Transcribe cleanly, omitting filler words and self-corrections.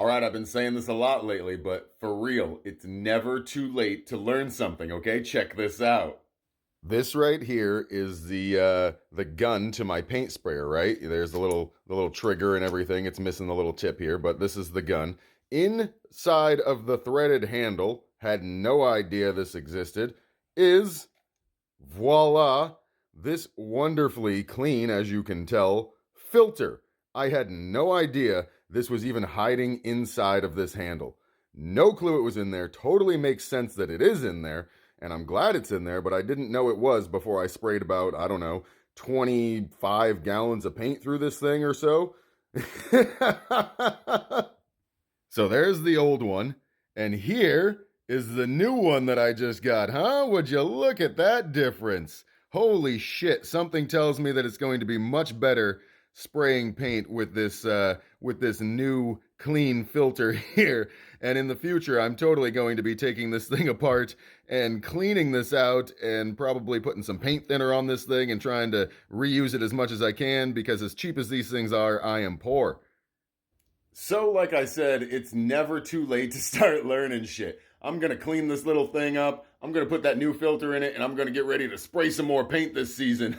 All right, I've been saying this a lot lately, but for real, it's never too late to learn something, okay? Check this out. This right here is the gun to my paint sprayer, right? There's the little trigger and everything. It's missing the little tip here, but this is the gun. Inside of the threaded handle, had no idea this existed, is voila, this wonderfully clean, as you can tell, filter. I had no idea this was even hiding inside of this handle. No clue it was in there. Totally makes sense that it is in there, and I'm glad it's in there, but I didn't know it was before I sprayed about, I don't know, 25 gallons of paint through this thing or so. So there's the old one, and here is the new one that I just got, huh? Would you look at that difference? Holy shit, something tells me that it's going to be much better spraying paint with this new clean filter here. And in the future, I'm totally going to be taking this thing apart and cleaning this out and probably putting some paint thinner on this thing and trying to reuse it as much as I can because as cheap as these things are, I am poor. So, like I said, it's never too late to start learning shit. I'm gonna clean this little thing up. I'm gonna put that new filter in it, and I'm gonna get ready to spray some more paint this season.